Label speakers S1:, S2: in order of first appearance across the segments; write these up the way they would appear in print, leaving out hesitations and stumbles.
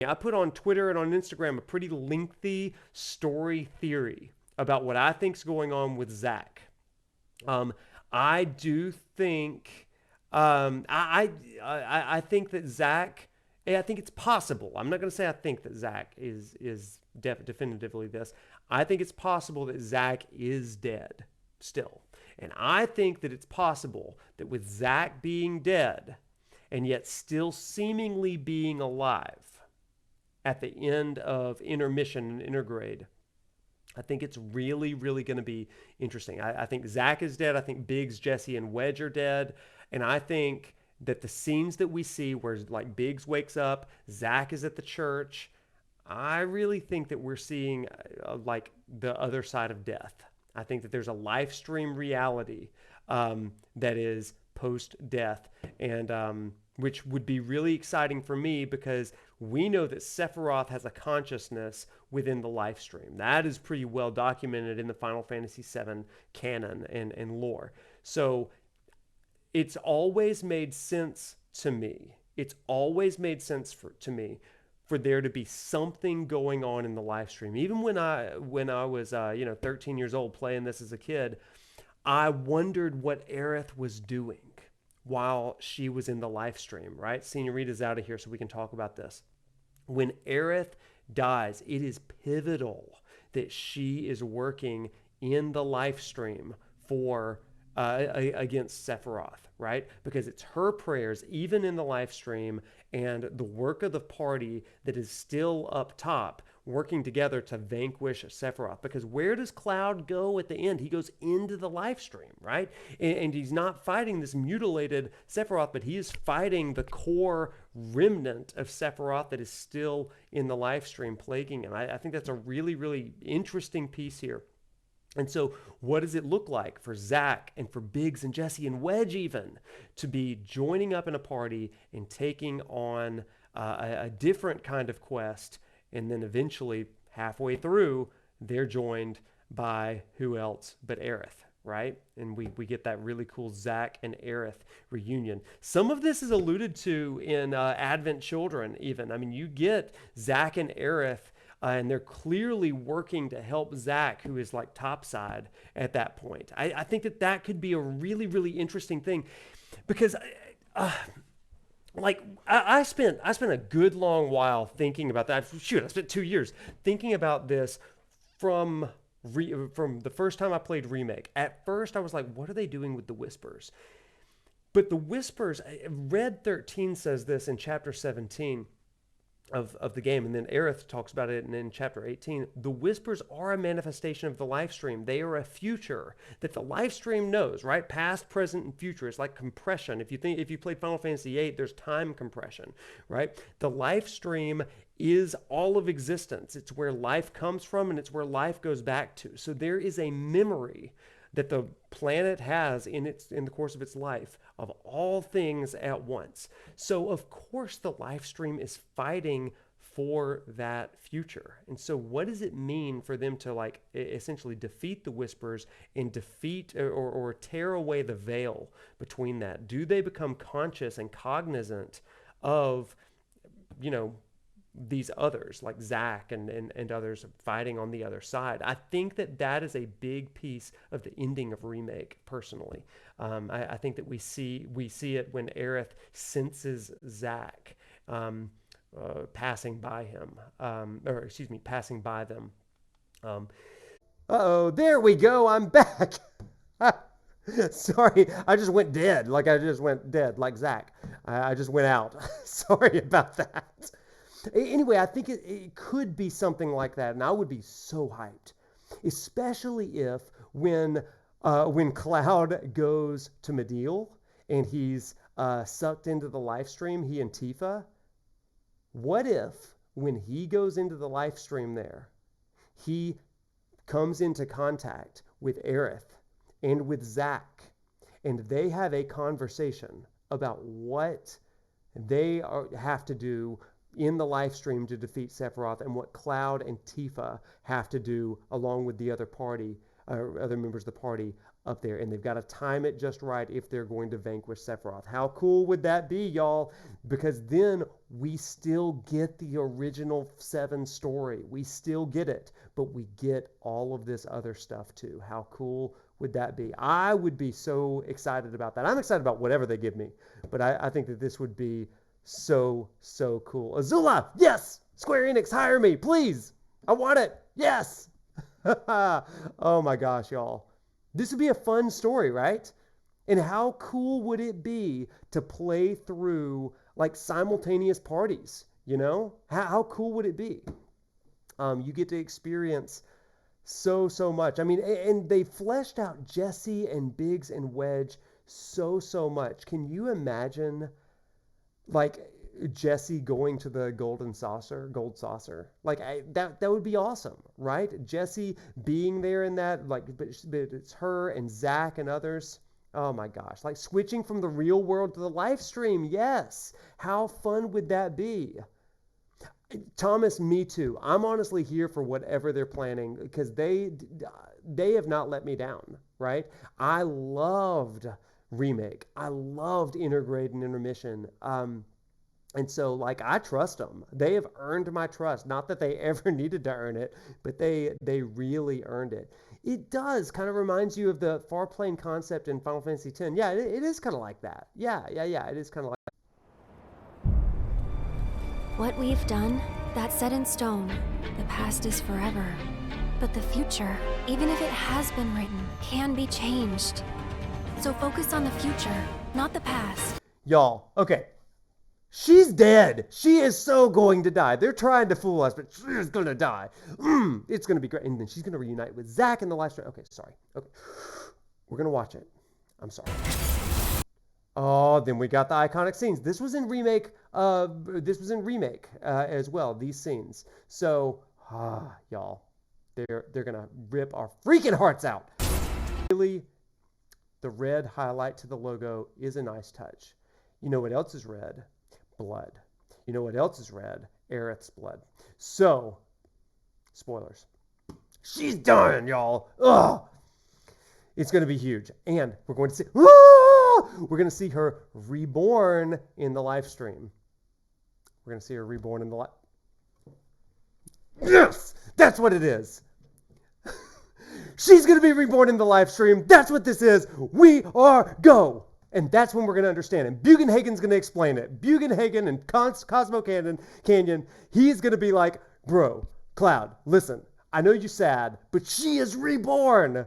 S1: I put on Twitter and on Instagram a pretty lengthy story theory about what I think's going on with Zach. Um, I do think I think that Zach. I think it's possible. I'm not going to say I think that Zach is definitively this. I think it's possible that Zach is dead still, and I think that it's possible that with Zach being dead, and yet still seemingly being alive at the end of intermission and intergrade, I think it's really, really going to be interesting. I think Zach is dead. I think Biggs, Jesse, and Wedge are dead. And I think that the scenes that we see where like Biggs wakes up, Zach is at the church, I really think that we're seeing like the other side of death. I think that there's a live stream reality that is post death, and which would be really exciting for me because we know that Sephiroth has a consciousness within the life stream. That is pretty well documented in the Final Fantasy VII canon and lore. So it's always made sense to me. It's always made sense to me for there to be something going on in the live stream. Even when I was 13 years old playing this as a kid, I wondered what Aerith was doing while she was in the live stream, right? Senorita's out of here so we can talk about this. When Aerith dies, it is pivotal that she is working in the live stream for against Sephiroth, right? Because it's her prayers, even in the live stream, and the work of the party that is still up top working together to vanquish Sephiroth. Because where does Cloud go at the end? He goes into the live stream, right? And he's not fighting this mutilated Sephiroth, but he is fighting the core remnant of Sephiroth that is still in the live stream plaguing him. I think that's a really, really interesting piece here. And so, what does it look like for Zach and for Biggs and Jesse and Wedge even to be joining up in a party and taking on a different kind of quest? And then eventually, halfway through, they're joined by who else but Aerith, right? And we get that really cool Zach and Aerith reunion. Some of this is alluded to in Advent Children, even. I mean, you get Zach and Aerith. And they're clearly working to help Zach, who is like topside at that point. I think that could be a really, really interesting thing because I spent a good long while thinking about that. Shoot, I spent 2 years thinking about this from the first time I played Remake. At first, I was like, what are they doing with the Whispers? But the Whispers, Red 13 says this in chapter 17 of the game, and then Aerith talks about it in chapter 18. The Whispers are a manifestation of the life stream. They are a future that the life stream knows, right? Past, present, and future. It's like compression. If you played Final Fantasy VIII, there's time compression, right? The life stream is all of existence. It's where life comes from, and it's where life goes back to. So there is a memory that the planet has in the course of its life of all things at once. So of course the life stream is fighting for that future. And so what does it mean for them to like essentially defeat the Whispers and defeat or tear away the veil between that? Do they become conscious and cognizant of, these others like Zach and others fighting on the other side? I think that is a big piece of the ending of Remake. Personally, I think that we see it when Aerith senses Zach passing by him, passing by them. Uh-oh, there we go. I'm back. Sorry, I just went dead. Like Zach. I just went out. Sorry about that. Anyway, I think it could be something like that, and I would be so hyped, especially if when Cloud goes to Mideel and he's sucked into the live stream, he and Tifa. What if when he goes into the live stream there, he comes into contact with Aerith and with Zach, and they have a conversation about what they have to do in the live stream to defeat Sephiroth, and what Cloud and Tifa have to do along with the other members of the party up there, and they've got to time it just right if they're going to vanquish Sephiroth. How cool would that be, y'all? Because then we still get the original 7 story. We still get it, but we get all of this other stuff too. How cool would that be? I would be so excited about that. I'm excited about whatever they give me, but I think that this would be so cool. Azula, yes! Square Enix, hire me, please! I want it! Yes! Oh my gosh, y'all. This would be a fun story, right? And how cool would it be to play through like simultaneous parties, you know? How cool would it be? You get to experience so much. I mean, and they fleshed out Jesse and Biggs and Wedge so much. Can you imagine like Jesse going to the gold saucer? Like that would be awesome, right? Jesse being there in that, like, but it's her and Zach and others. Oh my gosh, like switching from the real world to the live stream. Yes. How fun would that be? Thomas, me too. I'm honestly here for whatever they're planning because they have not let me down, right? I loved Remake. I loved Intergrade and Intermission. And so, like, I trust them. They have earned my trust. Not that they ever needed to earn it, but they really earned it. It does kind of reminds you of the far plane concept in Final Fantasy X. Yeah, it is kind of like that. Yeah. It is kind of like
S2: What we've done, that's set in stone. The past is forever. But the future, even if it has been written, can be changed. So focus on the future, not the past.
S1: Y'all, okay. She's dead. She is so going to die. They're trying to fool us, but she's going to die. It's going to be great. And then she's going to reunite with Zach in the live stream. Okay, sorry. Okay. We're going to watch it. I'm sorry. Oh, then we got the iconic scenes. This was in Remake. As well, these scenes. So, y'all, they're going to rip our freaking hearts out. Really, the red highlight to the logo is a nice touch. You know what else is red? Blood. You know what else is red? Aerith's blood. So, spoilers. She's done, y'all. Ugh. It's going to be huge. And we're going to see... We're going to see her reborn in the live stream. We're going to see her reborn in the live... Yes! That's what it is. She's going to be reborn in the live stream. That's what this is. We are go. And that's when we're going to understand it. Bugenhagen's going to explain it. Bugenhagen and Cosmo Canyon, he's going to be like, bro, Cloud, listen, I know you're sad, but she is reborn.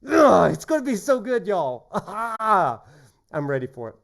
S1: Ugh, it's going to be so good, y'all. I'm ready for it.